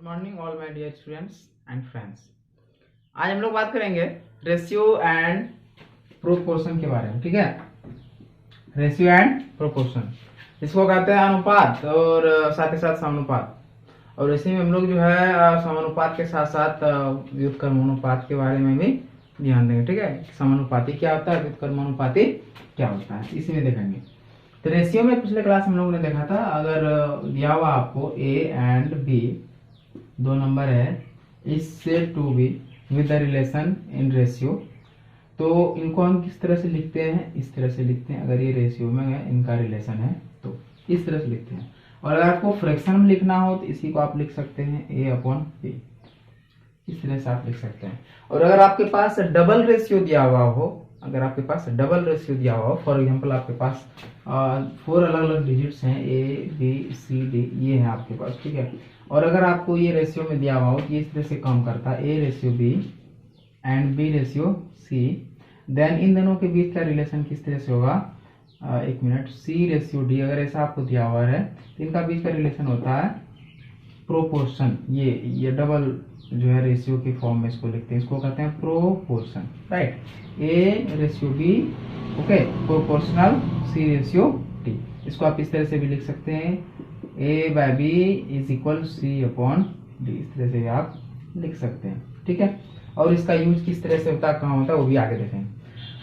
Good morning all my dear students and friends. आज हम लोग बात करेंगे रेशियो एंड प्रोपोर्शन के बारे में। ठीक है, रेशियो एंड प्रोपोर्शन, इसको कहते हैं अनुपात और साथ ही साथ समानुपात। और इसी में हम लोग जो है समानुपात के साथ साथ व्युत्क्रमानुपात के बारे में भी ध्यान देंगे। ठीक है, समानुपाती क्या होता है, व्युत्क्रमानुपाती क्या होता है, इसी में देखेंगे। तो रेशियो में पिछले क्लास हम लोगों ने देखा था, अगर दिया हुआ आपको ए एंड बी दो नंबर है, इससे to be with the relation in ratio, तो इनको हम किस तरह से लिखते हैं, इस तरह से लिखते हैं। अगर ये रेशियो में है, इनका रिलेशन है तो इस तरह से लिखते हैं। और अगर आपको फ्रैक्शन में लिखना हो तो इसी को आप लिख सकते हैं ए अपॉन बी, इस तरह से आप लिख सकते हैं। और अगर आपके पास डबल रेशियो दिया हुआ हो, अगर आपके पास डबल रेशियो दिया हुआ हो, फॉर एग्जांपल आपके पास 4 अलग अलग डिजिट्स हैं, ए बी सी डी, ये है आपके पास। ठीक है, और अगर आपको ये रेशियो में दिया हुआ हो कि इस तरह से काम करता है, A ratio B and B ratio C, then इन दोनों के बीच का रिलेशन किस तरह से होगा, एक मिनट, सी रेशियो डी, अगर ऐसा आपको दिया हुआ है तो इनका बीच का रिलेशन होता है प्रोपोर्शन। ये डबल जो है रेशियो के फॉर्म में इसको लिखते हैं, इसको कहते हैं proportion, right. A ratio B, okay, proportional C ratio T. इसको आप इस तरह से भी लिख सकते हैं, A by B is equal C upon D, इस तरह से भी आप लिख सकते हैं। ठीक है, और इसका यूज किस तरह से होता है, कहाँ होता है, वो भी आगे देखेंगे।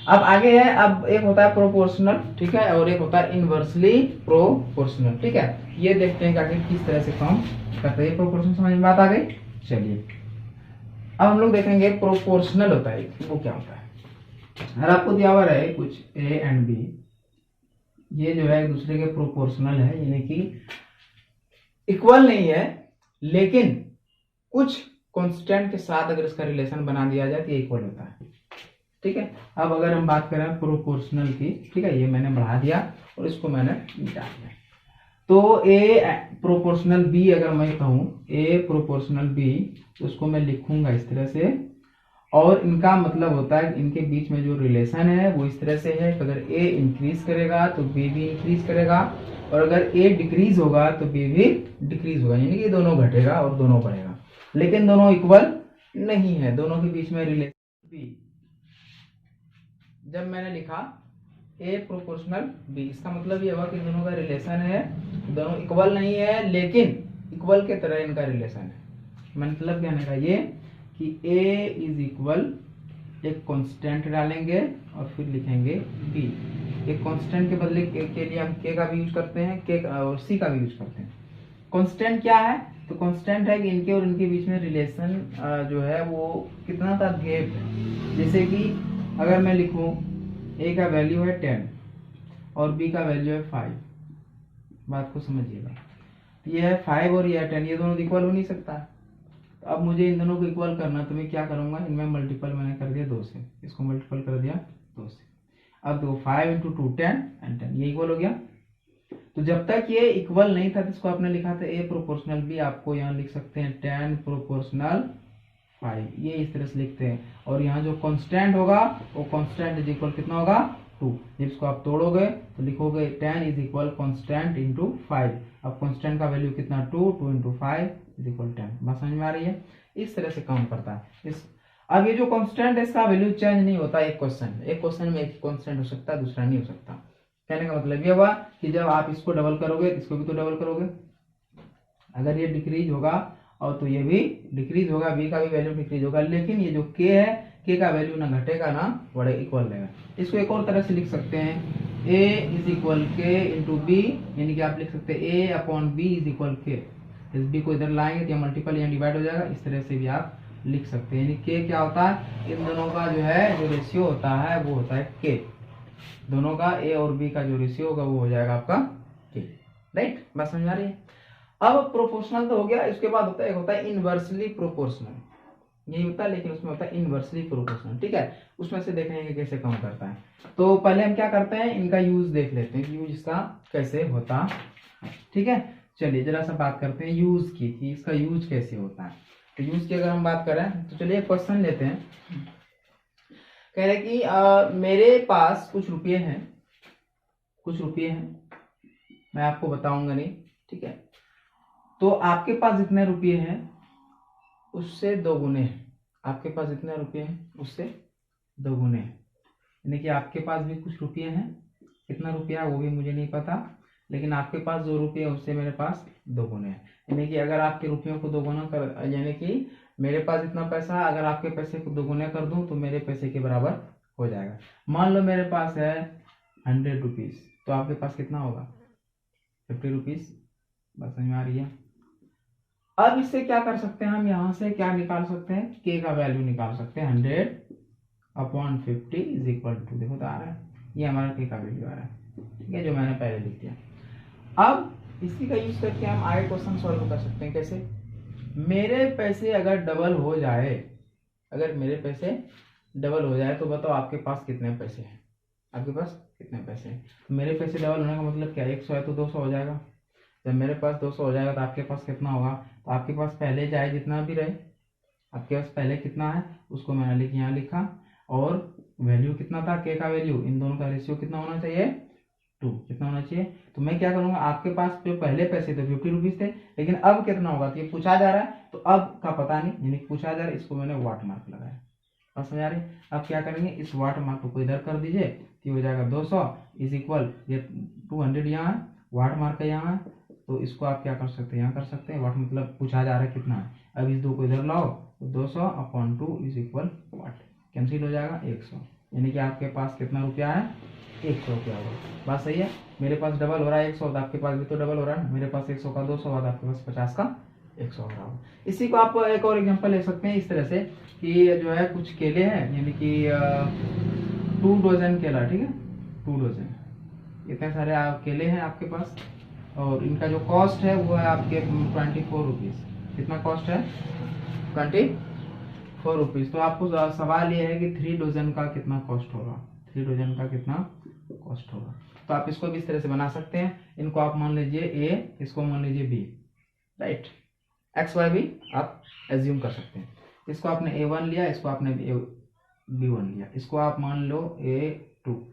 अब आगे है, अब एक होता है प्रोपोर्शनल, ठीक है, और एक होता है इनवर्सली प्रोपोर्शनल। ठीक है, ये देखते हैं कि आगे किस तरह से काम करते हैं। प्रोपोर्शनल समझ में बात आ गई। चलिए अब हम लोग देखेंगे प्रोपोर्शनल होता है वो क्या होता है। अगर आपको दिया हुआ रहे कुछ ए एंड बी, ये जो है एक दूसरे के प्रोपोर्शनल है, यानी कि इक्वल नहीं है, लेकिन कुछ कांस्टेंट के साथ अगर इसका रिलेशन बना दिया जाए तो ये इक्वल होता है। ठीक है, अब अगर हम बात करें प्रोपोर्शनल की, ठीक है, ये मैंने बढ़ा दिया और इसको मैंने मिटा दिया, तो ए प्रोपोर्शनल बी अगर मैं कहूं ए प्रोपोर्शनल बी, उसको मैं लिखूंगा इस तरह से। और इनका मतलब होता है इनके बीच में जो रिलेशन है वो इस तरह से है कि अगर ए इंक्रीज करेगा तो बी भी इंक्रीज करेगा, और अगर ए डिक्रीज होगा तो बी भी डिक्रीज होगा, यानी कि दोनों घटेगा और दोनों बढ़ेगा, लेकिन दोनों इक्वल नहीं है, दोनों के बीच में रिलेशन बी। जब मैंने लिखा ए प्रोपोर्शनल बी, इसका मतलब ये हुआ कि दोनों का रिलेशन है, दोनों इक्वल नहीं है लेकिन इक्वल के तरह इनका रिलेशन है। मतलब कहने का ये कि ए इज इक्वल, एक कांस्टेंट डालेंगे और फिर लिखेंगे बी। एक कांस्टेंट के बदले के लिए हम के का भी यूज करते हैं, के और सी का भी यूज करते हैं। कांस्टेंट क्या है, तो कांस्टेंट है कि इनके और इनके बीच में रिलेशन जो है वो कितना था, गैप है। जैसे कि अगर मैं लिखूं ए का वैल्यू है 10 और बी का वैल्यू है 5, बात को समझिएगा, ये है 5 और ये है 10, ये दोनों इक्वल हो नहीं सकता। तो अब मुझे इन दोनों को इक्वल करना, तो मैं क्या करूंगा, इनमें मल्टीपल मैंने कर दिया 2 से, इसको मल्टीपल कर दिया 2 से। अब देखो 5 इंटू 2 10 एंड 10, ये इक्वल हो गया। तो जब तक ये इक्वल नहीं था तो इसको आपने लिखा था ए प्रोपोर्शनल बी, आपको यहाँ लिख सकते हैं 10 प्रोपोर्शनल 5, ये इस तरह से लिखते हैं। और यहाँ जो कांस्टेंट होगा वो कांस्टेंट इज इक्वल कितना होगा, 2। जब इसको आप तोड़ोगे तो लिखोगे 10 इज इक्वल कांस्टेंट इंटू 5। अब कांस्टेंट का वैल्यू कितना, 2 इंटू 5 इज इक्वल 10। बात समझ में आ रही है, इस तरह से काम करता है। अब ये जो कांस्टेंट है इसका वैल्यू चेंज नहीं होता। एक क्वेश्चन में एक कांस्टेंट हो सकता है, दूसरा नहीं हो सकता। कहने का मतलब ये हुआ कि जब आप इसको डबल करोगे इसको भी तो डबल करोगे, अगर ये डिक्रीज होगा और तो ये भी डिक्रीज होगा, बी का भी वैल्यू डिक्रीज होगा, लेकिन ये जो के है, के का वैल्यू ना घटेगा ना बढ़े, इक्वल रहेगा। इसको एक और तरह से लिख सकते हैं, ए इज इक्वल के इंटू बी, यानी कि आप लिख सकते हैं ए अपॉन बी इज इक्वल के। इस बी को इधर लाएंगे तो मल्टीपल यहाँ डिवाइड हो जाएगा, इस तरह से भी आप लिख सकते हैं। यानी के क्या होता है, इन दोनों का जो है जो रेशियो होता है वो होता है के, दोनों का ए और बी का जो रेशियो होगा वो हो जाएगा आपका के, राइट। बात समझ आ रही है। अब प्रोपोर्शनल तो हो गया, इसके बाद होता है एक होता है इनवर्सली प्रोपोर्शनल, यही होता है लेकिन उसमें होता है इनवर्सली प्रोपोर्शनल। ठीक है, उसमें से देखेंगे कैसे काम करता है। तो पहले हम क्या करते हैं, इनका यूज देख लेते हैं कि यूज इसका कैसे होता है। ठीक है, चलिए जरा सा बात करते हैं यूज की, कि इसका यूज कैसे होता है। तो यूज की अगर हम बात करें तो चलिए क्वेश्चन लेते हैं। कह रहे कि मेरे पास कुछ रुपये हैं, मैं आपको बताऊंगा नहीं, ठीक है। तो आपके पास जितने रुपये हैं उससे 2 गुने है। आपके पास जितने रुपये हैं उससे 2 गुने हैं, यानी कि आपके पास भी कुछ रुपये हैं। कितना रुपया है वो भी मुझे नहीं पता, लेकिन आपके पास जो रुपये है उससे मेरे पास 2 गुने हैं। यानी कि अगर आपके रुपयों को 2 गुना कर, यानी कि मेरे पास इतना पैसा, अगर आपके पैसे को 2 गुने कर दूं तो मेरे पैसे के बराबर हो जाएगा। मान लो मेरे पास है 100 रुपीज़, तो आपके पास कितना होगा? 50 रुपीज़। बस समझ में आ रही है? अब इससे क्या कर सकते हैं हम, यहाँ से क्या निकाल सकते हैं, के का वैल्यू निकाल सकते हैं। 100/50 इज इक्वल टू, देखो तो आ रहा है, ये हमारा के का वैल्यू आ रहा है, ठीक है, जो मैंने पहले लिख दिया। अब इसी का यूज करके हम आगे क्वेश्चन सॉल्व कर सकते हैं। कैसे? मेरे पैसे अगर डबल हो जाए, अगर मेरे पैसे डबल हो जाए तो बताओ आपके पास कितने पैसे हैं? आपके पास कितने पैसे हैं? मेरे पैसे डबल होने का मतलब क्या? 100 है तो 200 हो जाएगा। जब मेरे पास 200 हो जाएगा तो आपके पास कितना होगा? तो आपके पास पहले जाए जितना भी रहे, आपके पास पहले कितना है उसको मैंने यहाँ लिखा, और वैल्यू कितना था, के का वैल्यू, इन दोनों का रेशियो कितना होना चाहिए? 2। कितना होना चाहिए? तो मैं क्या करूंगा, आपके पास जो पहले पैसे थे 50 रुपीज थे, लेकिन अब कितना होगा? तो ये पूछा जा रहा है, तो अब का पता नहीं, यानी पूछा जा रहा है, इसको मैंने वाट मार्क लगाया। अब समझ आ रही? अब क्या करेंगे, इस वाट मार्क को इधर कर दीजिए, तो हो जाएगा 200 इज इक्वल, ये 200 यहाँ है, वाट मार्क यहाँ है, तो इसको आप क्या कर सकते हैं, यहाँ कर सकते हैं। वाट मतलब पूछा जा रहा है कितना है। अब इस 2 को इधर लाओ, तो 200/2 इज इक्वल वाट, कैंसिल हो जाएगा 100, यानी कि आपके पास कितना रुपया है? 100 रुपया होगा। बात सही है? मेरे पास डबल हो रहा है 100, तो आपके पास भी तो डबल हो रहा है ना। मेरे पास 100 का 200 होगा, आपके पास 50 का 100 हो रहा होगा। इसी को आप एक और एग्जांपल ले सकते हैं इस तरह से कि जो है कुछ केले हैं, यानी कि 2 डजन केला, ठीक है, 2 डजन, इतने सारे केले हैं आपके पास, और इनका जो कॉस्ट है वो है आपके 24 रुपीज़। कितना कॉस्ट है? 24 रुपीज़। तो आपको सवाल ये है कि 3 डजन का कितना कॉस्ट होगा, 3 डजन का कितना कॉस्ट होगा। तो आप इसको भी इस तरह से बना सकते हैं। इनको आप मान लीजिए ए, इसको मान लीजिए बी, राइट, एक्स वाई भी आप एज्यूम कर सकते हैं। इसको आपने A1 लिया, इसको आपने B1 लिया, इसको आप मान लो A2, तो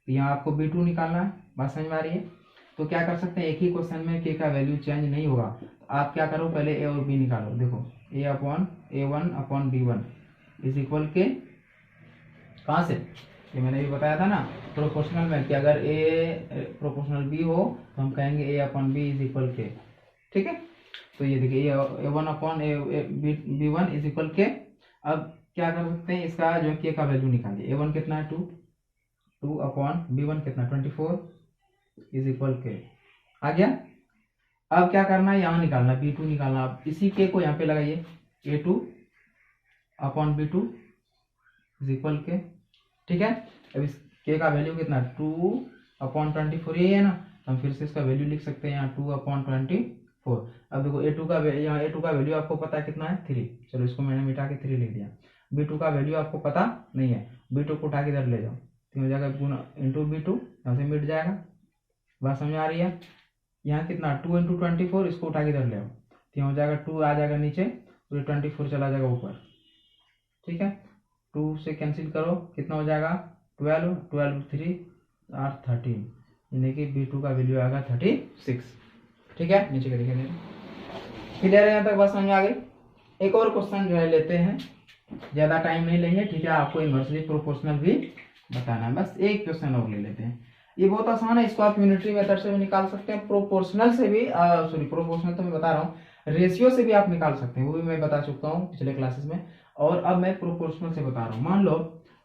यहाँ आपको B2 निकालना है। बात समझ में आ रही है? तो क्या कर सकते हैं, एक ही क्वेश्चन में के का वैल्यू चेंज नहीं होगा, तो आप क्या करो, पहले ए और बी निकालो। देखो A/A1/B1 इज इक्वल के, कहाँ से? ये मैंने भी बताया था ना प्रोपोर्शनल में, कि अगर ए प्रोपोर्शनल बी हो तो हम कहेंगे A/B इज इक्वल के, ठीक है। तो ये देखिए A1/B1 इज इक्वल के। अब क्या कर सकते हैं, इसका जो के का वैल्यू निकालिए। A1 कितना है? 2/B1 कितना? 24 इज इक्वल के, आ गया। अब क्या करना है, यहाँ निकालना, B2 निकालना। अब इसी के को यहाँ पे लगाइए, A2/B2 इज इक्वल के, ठीक है। अब इस के का वैल्यू कितना? 2/24, ये है ना, हम फिर से इसका वैल्यू लिख सकते हैं यहाँ 2/24। अब देखो A2 का, यहाँ A2 का वैल्यू आपको पता है कितना है? 3। चलो इसको मैंने मिटा के 3 लिख दिया। B2 का वैल्यू आपको पता नहीं है, B2 को उठा के इधर ले जाओ, तो हो जाएगा गुना इंटू B2, यहाँ से मिट जाएगा। बात समझ आ रही है? यहाँ कितना? 2 × 24, इसको उठा के इधर ले आओ, तो हो जाएगा 2 आ जाएगा नीचे, तो 24 चला जाएगा ऊपर, ठीक है। 2 से कैंसिल करो, कितना हो जाएगा? 12, 12 3 8 13, यानी कि B2 का वैल्यू आएगा 36, ठीक है। नीचे के देखिए, क्लियर है यहाँ तक? बात समझ में आ गई? एक और क्वेश्चन जो है लेते हैं, ज़्यादा टाइम नहीं लेंगे, ठीक है। आपको इन्वर्सली प्रोपोर्शनल भी बताना है, बस एक क्वेश्चन और ले लेते हैं। ये बहुत आसान है, इसको आप यूनिटरी मेथड से भी निकाल सकते हैं, प्रोपोर्शनल से भी, सॉरी प्रोपोर्शनल तो मैं बता रहा हूँ, रेशियो से भी आप निकाल सकते हैं, वो भी मैं बता चुका हूँ पिछले क्लासेस में। और अब मैं प्रोपोर्शनल से बता रहा हूँ। मान लो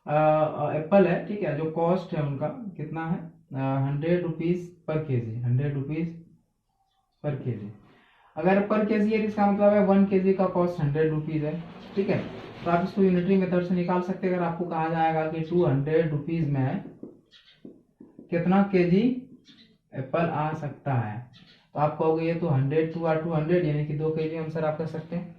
एप्पल है, ठीक है, जो कॉस्ट है उनका कितना है? 100 रुपीज़ पर केजी, 100 रुपीज़ पर केजी। अगर पर केजी है, इसका मतलब है 1 केजी का कॉस्ट 100 रुपीज़ है, ठीक है। तो आप इसको यूनिटरी मेथड से निकाल सकते हैं। अगर आपको कहा जाएगा कि 200 रुपीज़ में कितना केजी एप्पल आ सकता है, तो आप कहोगे ये तो 100 2 और 200, यानी कि 2 केजी आंसर आप कर सकते हैं,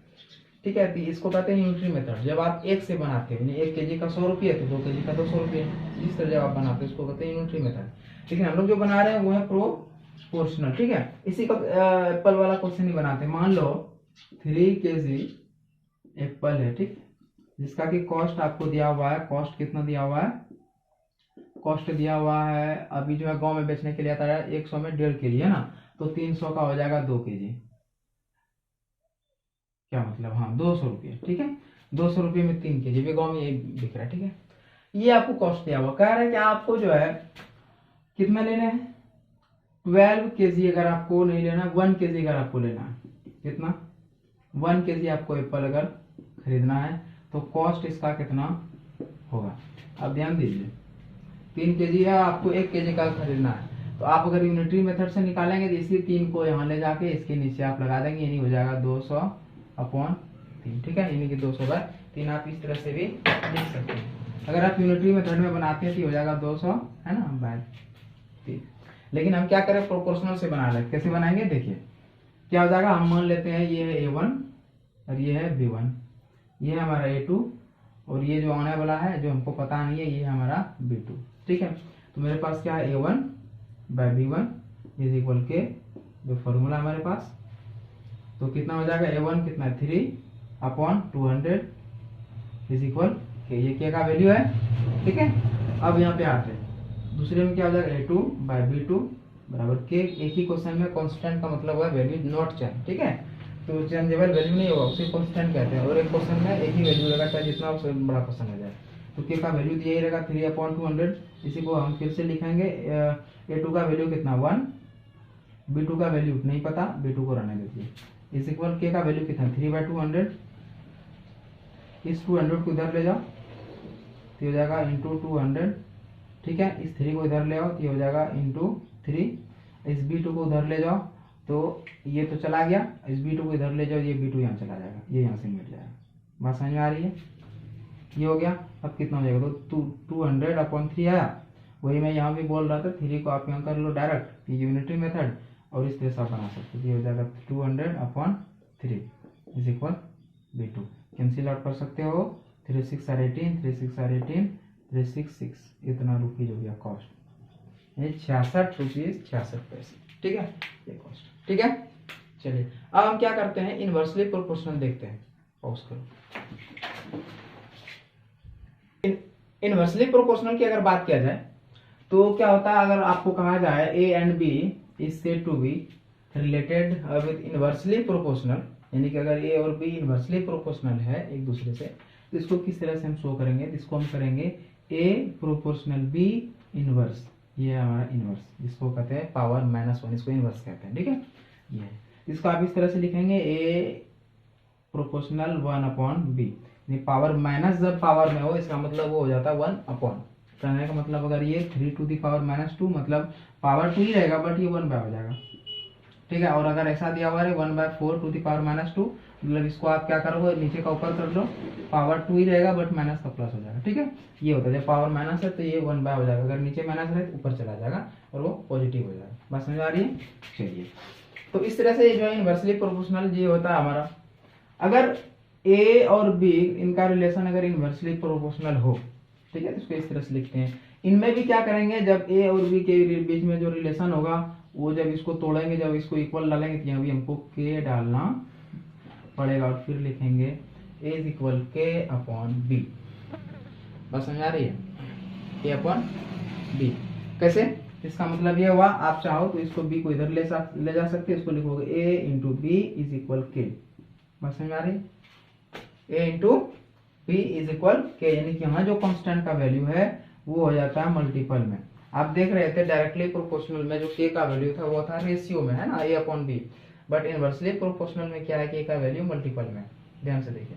ठीक है। तो इसको कहते हैं यूनिटरी मेथड। जब आप एक से बनाते हो, यानी 1 केजी का 100 रुपये तो 2 केजी का 200 रुपये, इस तरह जब आप बनाते हो इसको कहते हैं यूनिटरी मेथड। लेकिन हम लोग जो बना रहे हैं वो है प्रोपोर्शनल, ठीक है। इसी को एप्पल वाला क्वेश्चन ही बनाते हैं। मान लो 3 केजी एप्पल है, ठीक, जिसका कि कॉस्ट आपको दिया हुआ है, कॉस्ट कितना दिया हुआ है? कॉस्ट दिया हुआ है अभी जो है गांव में बेचने के लिए आता है 100 में 1.5 केजी है ना, तो 300 का हो जाएगा 2 केजी, क्या मतलब, हाँ 200 रुपये, ठीक है। 200 रुपये में 3 kg भी गाँव में यही बिक रहा है, ठीक है। ये आपको कॉस्ट दिया हुआ, कह रहा है कि आपको जो है कितना लेना है, 12 kg अगर आपको नहीं लेना, 1 kg अगर आपको लेना है, कितना 1 kg आपको एप्पल अगर खरीदना है तो कॉस्ट इसका कितना होगा। अब ध्यान दीजिए, 3 kg है, आपको 1 kg का खरीदना है, तो आप अगर यूनिटरी मेथड से निकालेंगे तो इसलिए 3 को यहाँ ले जाके इसके नीचे आप लगा देंगे, यानी हो जाएगा 200/3, ठीक है, यानी कि 200/3 आप इस तरह से भी लिख सकते हैं। अगर आप यूनिटरी मेथड में बनाते हैं तो हो जाएगा 200 है ना बाय 3। लेकिन हम क्या करें, प्रोपोर्शनल से बना लें, कैसे बनाएंगे देखिए क्या हो जाएगा। हम मान लेते हैं ये है A1 और ये है B1, ये है हमारा A2 और ये जो आने वाला है जो हमको पता नहीं है ये है हमारा B2, ठीक है। तो मेरे पास क्या है, A1/B1 इज इक्वल के जो फॉर्मूला हमारे पास, तो कितना हो जाएगा, A1 कितना 3/200 इज इक्वल के, ये क्या का वैल्यू है, ठीक है। अब यहाँ पे आते हैं दूसरे में, क्या हो जाएगा A2/B2 बराबर के, एक ही क्वेश्चन में कांस्टेंट का मतलब है वैल्यू नॉट चेंज, ठीक है। तो चेंजेबल वैल्यू नहीं होगा उसे कांस्टेंट कहते हैं, और एक क्वेश्चन में एक ही वैल्यू रहेगा चाहे जितना उससे बड़ा क्वेश्चन हो जाए। तो के का वैल्यू दिया ही रहेगा 3/200, इसी को हम फिर से लिखेंगे, A2 का वैल्यू कितना 1, B2 का वैल्यू नहीं पता, B2 को रहने दीजिए, इस इक्वल के का वैल्यू कितना 3/200, इस 200 को इधर ले जाओ तो हो जाएगा इंटू 200, ठीक है। इस 3 को इधर ले आओ तो ये हो जाएगा इंटू 3, इस B2 को उधर ले जाओ तो ये तो चला गया, इस B2 को इधर ले जाओ, ये B2 यहाँ चला जाएगा, ये यहाँ से मिट जाएगा। बात समझ में आ रही है, ये हो गया। अब कितना हो जाएगा, तो 200/3 आया, वही मैं यहाँ भी बोल रहा था, 3 को आप यहाँ कर लो डायरेक्ट यूनिटरी मेथड, और इस तरह से आप बना सकते हो, ये हो जाएगा 200/3 is equal B2, cancel out कर सकते हो, 3 6 are 18, 3 6 are 18, 3 6 6, इतना रुपीज हो गया कॉस्ट, ये 66 रुपीज 66 पैसे, ठीक है, ये कॉस्ट, ठीक है। चलिए अब हम क्या करते हैं, इनवर्सली प्रोपोर्शनल देखते हैं, पॉज करो। इनवर्सली प्रोपोर्शनल की अगर बात किया जाए तो क्या होता है, अगर आपको कहा जाए A and B is said to be related with inversely proportional, यानी कि अगर A और B इनवर्सली प्रोपोर्शनल है एक दूसरे से, तो इसको किस तरह से हम शो करेंगे, इसको हम करेंगे A प्रोपोर्शनल B इनवर्स, ये है हमारा इनवर्स, जिसको कहते हैं पावर -1, इसको इनवर्स कहते हैं, ठीक है। ये है, इसको आप इस तरह से लिखेंगे A proportional 1/B, power minus जब पावर में हो इसका मतलब वो हो जाता है 1/, कहने का मतलब अगर ये 3 to the power -2 मतलब पावर 2 ही रहेगा बट ये 1/, हो जाएगा, ठीक है। और अगर ऐसा दिया हुआ है 1/4 to the power -2, मतलब इसको आप क्या करोगे, नीचे का ऊपर कर लो, पावर 2 ही रहेगा बट माइनस का प्लस हो जाएगा, ठीक है। ये होता है जब पावर माइनस है तो ये 1/, हो जाएगा, अगर नीचे माइनस है तो ऊपर चला जाएगा और वो पॉजिटिव हो जाएगा। बात समझ आ रही है, चलिए। तो इस तरह से जो है इनवर्सली प्रोपोर्शनल ये होता है हमारा। अगर A और B इनका रिलेशन अगर इनवर्सली प्रोपोर्शनल हो, ठीक है, तो इसको इस तरह से लिखते हैं। इनमें भी क्या करेंगे, जब A और B के बीच में जो रिलेशन होगा वो जब इसको तोड़ेंगे, जब इसको इक्वल डालेंगे तो यहाँ भी हमको K डालना पड़ेगा और फिर लिखेंगे A इज इक्वल K/B। बस समझ आ रही है, K/B कैसे, इसका मतलब ये हुआ, आप चाहो तो इसको B को इधर ले जा सकते हैं, इसको लिखोगे A into B is equal K। बस समझ आ रही है, A into B is equal K, यानी कि यहाँ जो कांस्टेंट का वैल्यू है वो हो जाता है मल्टीपल में। आप देख रहे थे डायरेक्टली प्रोपोर्शनल में जो K का वैल्यू था वो था रेशियो में, है ना, A/B, बट इनवर्सली प्रोपोर्शनल में क्या है, K का वैल्यू मल्टीपल में। ध्यान से देखिए,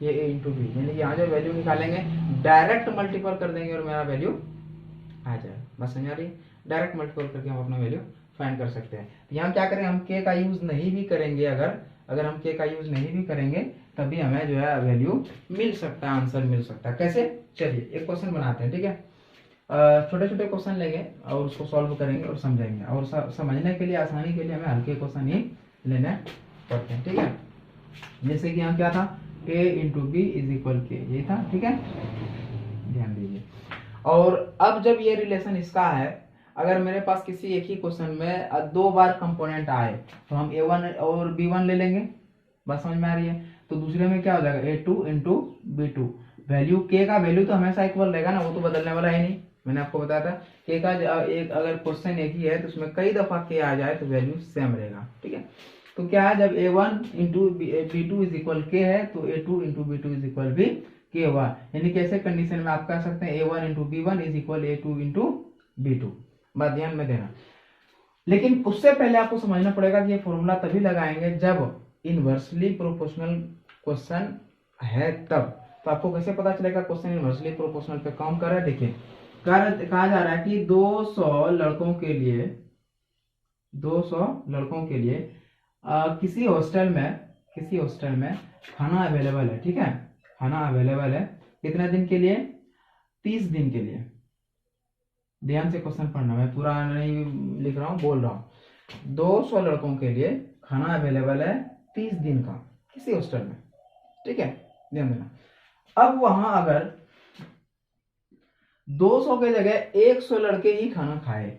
ये A इंटू B, यानी कि यहाँ जो वैल्यू निकालेंगे डायरेक्ट मल्टीपल कर देंगे और मेरा वैल्यू आ जाएगा। बस समझ आ रही है, डायरेक्ट मल्टीपल करके हम अपना वैल्यू फाइंड कर सकते हैं। तो यहाँ क्या करें, हम K का यूज नहीं भी करेंगे, अगर हम K का यूज नहीं भी करेंगे तभी हमें जो है वैल्यू मिल सकता है, आंसर मिल सकता है। कैसे, चलिए एक क्वेश्चन बनाते हैं, ठीक है। छोटे छोटे क्वेश्चन लेंगे और उसको सॉल्व करेंगे और समझेंगे, और समझने के लिए, आसानी के लिए हमें हल्के क्वेश्चन ही लेने पड़ते हैं, ठीक है। जैसे कि यहाँ क्या था, A into B is equal K, ये था, ठीक है, ध्यान दीजिए। और अब जब ये रिलेशन इसका है, अगर मेरे पास किसी एक ही क्वेश्चन में 2 बार कंपोनेंट आए तो हम A1 और B1 ले लेंगे। बस समझ में आ रही है, तो दूसरे में क्या हो जाएगा, A2 into B2, value K का वैल्यू तो हमेशा इक्वल रहेगा ना, वो तो बदलने वाला है नहीं। मैंने आपको बताया था K का एक अगर क्वेश्चन एक ही है तो उसमें कई दफा K आ जाए तो वैल्यू सेम रहेगा, ठीक है। तो क्या है, जब A1 into B2 is equal के है तो A2 into B2 is equal भी के हुआ। यानी कैसे कंडीशन में आप कह सकते हैं A1 into B1 is equal A2 into B2। बात ध्यान में देना। लेकिन उससे पहले आपको समझना पड़ेगा कि ये फॉर्मूला तभी लगाएंगे जब इनवर्सली प्रोपोर्शनल क्वेश्चन है तब। तो आपको कैसे पता चलेगा क्वेश्चन इनवर्सली प्रोपोर्शनल पे काम कर रहा है? देखिए कहा जा रहा है कि 200 लड़कों के लिए 200 लड़कों के लिए किसी हॉस्टल में खाना अवेलेबल है। ठीक है, खाना अवेलेबल है कितने दिन के लिए? 30 दिन के लिए। ध्यान से क्वेश्चन पढ़ना, मैं पूरा नहीं लिख रहा हूँ, बोल रहा हूँ। 200 लड़कों के लिए खाना अवेलेबल है 30 दिन का किसी हॉस्टल में। ठीक है, ध्यान देना। अब वहां अगर 200 के जगह 100 लड़के ही खाना खाए,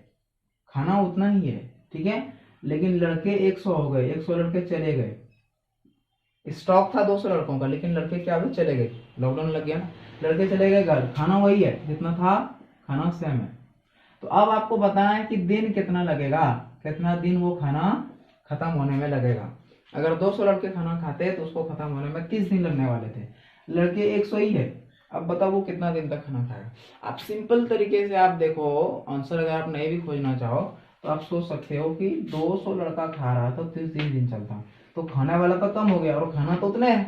खाना उतना ही है, ठीक है, लेकिन लड़के 100 हो गए, 100 लड़के चले गए। स्टॉक था 200 लड़कों का, लेकिन लड़के क्या हुए? चले गए, लॉकडाउन लग गया ना, लड़के चले गए घर, खाना वही है जितना था, खाना सेम है। तो अब आपको बताना है कि दिन कितना लगेगा, कितना दिन वो खाना खत्म होने में लगेगा। अगर 200 लड़के खाना खाते तो उसको खत्म होने में 30 दिन लगने वाले थे, लड़के 100 ही है। अब बताओ वो कितना दिन तक खाना खाएगा? आप सिंपल तरीके से आप देखो आंसर, अगर आप नहीं भी खोजना चाहो तो आप सोच सकते हो कि 200 लड़का खा रहा था 30 दिन चलता, तो खाने वाला तो कम हो गया और खाना तो उतने है,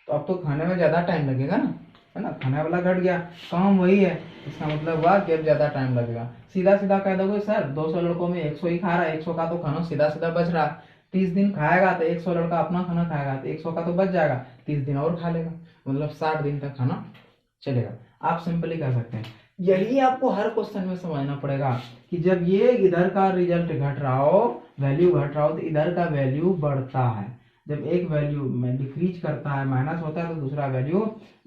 तो अब तो खाने में ज्यादा टाइम लगेगा ना, है ना, खाने वाला घट गया, काम वही है, इसका मतलब हुआ कि अब ज्यादा टाइम लगेगा। सीधा सीधा कह दोगे सर 200 लड़कों में 100 ही खा रहा है, 100 का तो खाना सीधा सीधा बच रहा है, 30 दिन खाएगा तो 100 लड़का अपना खाना खाएगा तो 100 का तो बच जाएगा, 30 दिन और खा लेगा, मतलब 60 दिन तक खाना चलेगा। आप सिंपली कह सकते हैं। यही आपको हर क्वेश्चन में समझना पड़ेगा कि जब ये इधर का रिजल्ट घट रहा हो, वैल्यू घट रहा हो, तो इधर का वैल्यू बढ़ता है। जब एक वैल्यू में डिक्रीज करता है, माइनस होता है, तो दूसरा वैल्यू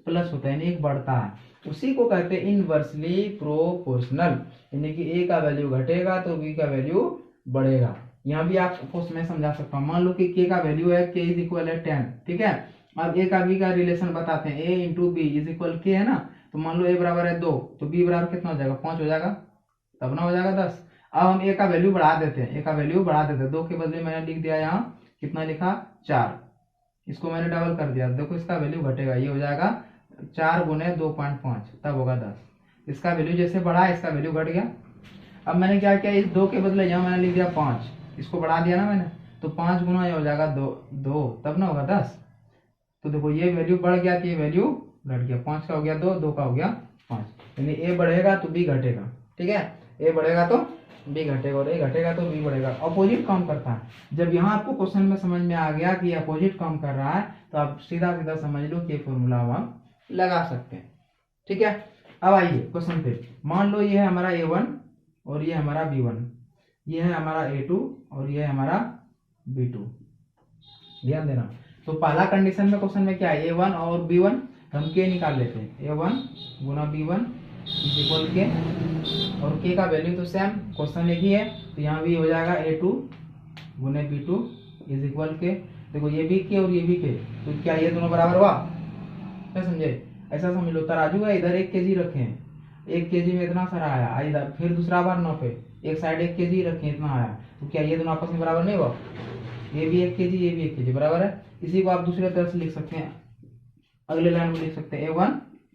प्लस होता है, यानी एक बढ़ता है। उसी को कहते हैं इनवर्सली प्रोपोर्शनल, यानी कि ए का वैल्यू घटेगा तो बी का वैल्यू बढ़ेगा। यहाँ भी आपको मैं समझा सकता हूँ। मान लो कि के का वैल्यू है के इज इक्वल है 10, ठीक है। अब ए का बी का रिलेशन बताते हैं, ए इंटू बी इज इक्वल के है ना, तो मान लो ए बराबर है 2 तो बी बराबर कितना हो जाएगा? 5 हो जाएगा, तब ना हो जाएगा 10। अब हम ए का वैल्यू बढ़ा देते हैं, ए का वैल्यू बढ़ा देते हैं, 2 के बदले मैंने लिख दिया यहाँ कितना लिखा 4, इसको मैंने डबल कर दिया, देखो इसका वैल्यू घटेगा, ये हो जाएगा 4 गुने 2.5, तब होगा 10। इसका वैल्यू जैसे बढ़ा इसका वैल्यू घट गया। अब मैंने क्या किया, इस 2 के बदले यहाँ मैंने लिख दिया 5, इसको बढ़ा दिया ना मैंने, तो 5 गुना ये हो जाएगा 2, तब ना होगा 10। तो देखो ये वैल्यू बढ़ गया कि ये वैल्यू घट गया, 5 का हो गया 2, 2 का हो गया 5, यानी ए बढ़ेगा तो बी घटेगा। ठीक है, ए बढ़ेगा तो बी घटेगा और ए घटेगा तो बी बढ़ेगा, अपोजिट काम करता है। जब यहाँ आपको क्वेश्चन में समझ में आ गया कि अपोजिट काम कर रहा है तो आप सीधा सीधा समझ लो कि ये फॉर्मूला हम लगा सकते हैं। ठीक है, अब आइए क्वेश्चन पे। मान लो ये है हमारा A1 और ये हमारा B1, ये है हमारा A2 और ये है हमारा B2। ध्यान देना, तो पहला कंडीशन में क्वेश्चन में क्या है, A1 और B1, हम के निकाल लेते हैं, A1 Guna B1 is equal के, और के का वैल्यू तो सेम, क्वेश्चन एक ही है, तो यहाँ भी हो जाएगा A2 गुने B2 इज इक्वल के। देखो ये भी के और ये भी के, तो क्या ये दोनों बराबर हुआ? क्या समझे? ऐसा समझ लो तराजू है, इधर 1 kg रखे हैं, 1 kg में इतना सारा आया, इधर फिर दूसरा बार नापे, एक साइड 1 kg रखे इतना आया, तो क्या ये दोनों आपस में बराबर नहीं हुआ? ये भी 1 kg ये भी 1 kg बराबर है। इसी को आप दूसरे तरह से लिख सकते हैं, अगले लाइन में लिख सकते हैं A1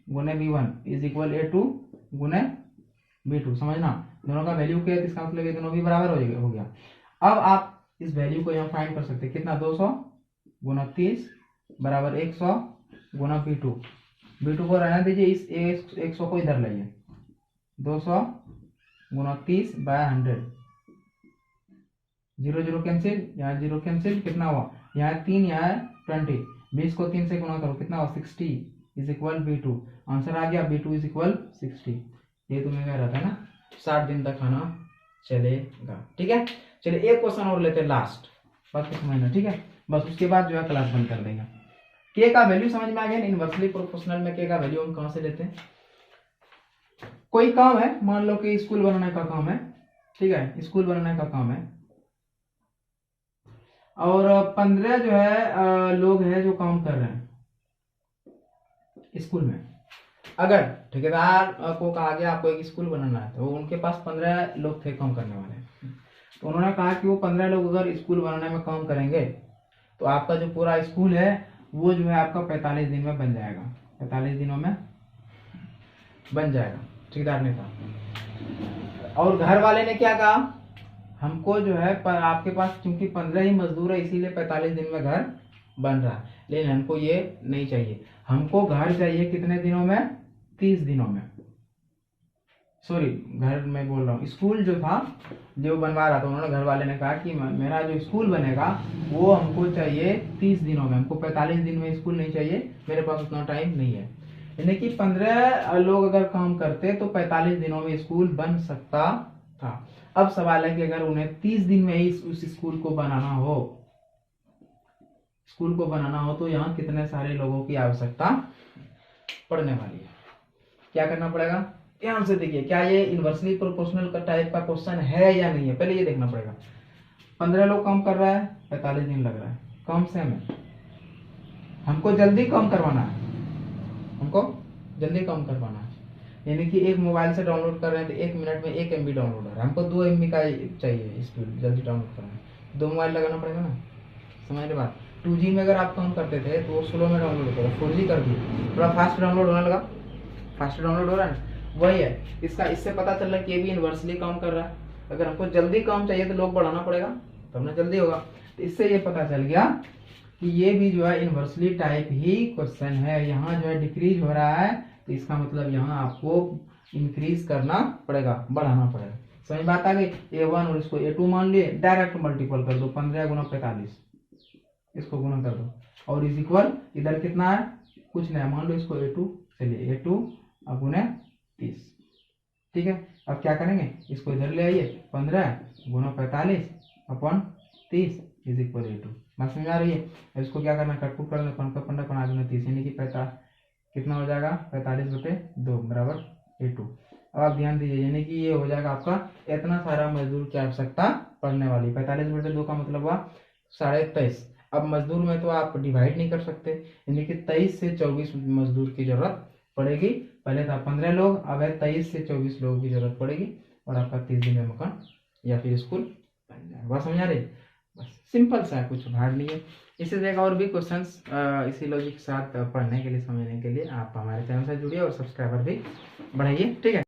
गुने B1 इज इक्वल A2 गुने B2। समझना, दोनों का वैल्यू क्या है, इसका मतलब ये दोनों भी बराबर हो गया। अब आप इस वैल्यू को यहाँ फाइंड कर सकते हैं, कितना 200 गुना 30 बराबर 100 गुना B2। B2 को रहने दीजिए, इस 100 को इधर लाइए, 200 गुना 30 बाय 100, 0 0 कैंसिल, यहाँ 0 कैंसिल, कितना हुआ यहाँ 3 यहाँ 20, 20 को 3 से गुना करो कितना हुआ 60 इज इक्वल B2। आंसर आ गया B2 इज इक्वल 60। ये तुम्हें कह रहा था ना 60 दिन तक खाना चलेगा। ठीक है, चलिए एक क्वेश्चन और लेते हैं लास्ट, बात को समझना। ठीक है, बस उसके बाद जो है क्लास बंद कर देंगे। के का वैल्यू समझ में आ गया, इनवर्सली प्रोपोर्शनल में के का वैल्यू हम कहां से लेते हैं? कोई काम है, मान लो कि स्कूल बनाने का काम है, ठीक है, स्कूल बनाने का काम है, और 15 जो है लोग हैं जो काम कर रहे हैं स्कूल में। अगर ठेकेदार को कहा गया आपको एक स्कूल बनाना है, तो उनके पास 15 लोग थे काम करने वाले, तो उन्होंने कहा कि वो 15 लोग अगर स्कूल बनाने में काम करेंगे तो आपका जो पूरा स्कूल है वो जो है आपका 45 दिन में बन जाएगा, 45 दिनों में बन जाएगा। ठेकेदार ने कहा। और घर वाले ने क्या कहा, हमको जो है पर आपके पास क्योंकि 15 ही मजदूर है इसीलिए 45 दिन में घर बन रहा है, लेकिन हमको ये नहीं चाहिए, हमको घर चाहिए कितने दिनों में, 30 दिनों में। सॉरी, घर में बोल रहा हूँ, स्कूल जो था जो बनवा रहा था, उन्होंने घर वाले ने कहा कि मेरा जो स्कूल बनेगा वो हमको चाहिए 30 दिनों में, हमको 45 दिन में स्कूल नहीं चाहिए, मेरे पास उतना टाइम नहीं है। यानी कि 15 लोग अगर काम करते तो 45 दिनों में स्कूल बन सकता था। अब सवाल है कि अगर उन्हें 30 दिन में ही उस स्कूल को बनाना हो तो यहाँ कितने सारे लोगों की आवश्यकता पड़ने वाली है, क्या करना पड़ेगा, ध्यान से देखिए। क्या ये इनवर्सली प्रोपोर्शनल का टाइप का क्वेश्चन है या नहीं है, पहले ये देखना पड़ेगा। 15 लोग काम कर रहा है, 45 दिन लग रहा है, कम से में हमको जल्दी काम करवाना है, यानी कि एक मोबाइल से डाउनलोड कर रहे हैं तो 1 मिनट में 1 MB डाउनलोड हो रहा है, हमको 2 MB का चाहिए स्पीड, जल्दी डाउनलोड करना है, 2 मोबाइल लगाना पड़ेगा ना, समझ रहे बात। 2G में अगर आप काम करते थे तो वो स्लो में डाउनलोड होता था, 4G कर दिए, थोड़ा फास्ट डाउनलोड होने लगा, फास्ट डाउनलोड हो रहा है, वही है इसका। इससे पता चल रहा है कि ये भी इनवर्सली काम कर रहा है। अगर हमको जल्दी काम चाहिए तो लोग बढ़ाना पड़ेगा तब ना जल्दी होगा। तो इससे ये पता चल गया कि ये भी जो है इनवर्सली टाइप ही क्वेश्चन है। यहाँ जो है डिक्रीज हो रहा है तो इसका मतलब यहाँ आपको इंक्रीज करना पड़ेगा, बढ़ाना पड़ेगा। समझ बात आ गई। A1 और इसको A2 मान लिए, डायरेक्ट मल्टीपल कर दो, 15 गुना 45, इसको गुना कर दो और इज इक्वल इधर कितना है, कुछ नहीं, मान लो इसको A2, चलिए A2 अब गुना 30, ठीक है। अब क्या करेंगे, इसको इधर ले आइए, 15 गुना 45 अपन 30 इज इक्वल A2। बात समझ आ रही है। इसको क्या करना, कटपुट करना, 15 गुना 30 यानी कि 45 कितना हो जाएगा, 45/2 बराबर A2। अब आप ध्यान दीजिए, यानी कि ये हो जाएगा आपका इतना सारा मजदूर की आवश्यकता पड़ने वाली। 45/2 का मतलब हुआ 23.5। अब मजदूर में तो आप डिवाइड नहीं कर सकते, यानी कि 23 से 24 मजदूर की जरूरत पड़ेगी। पहले था 15 लोग, अब है 23 से 24 लोगों की जरूरत पड़ेगी और आपका 30 दिन में मकान या फिर स्कूल बन जाएगा। बात समझ आ रही, बस सिंपल सा है, कुछ हार्ड नहीं है। इसी जगह और भी क्वेश्चंस इसी लॉजिक के साथ पढ़ने के लिए, समझने के लिए आप हमारे चैनल से जुड़िए और सब्सक्राइबर भी बढ़ाइए, ठीक है।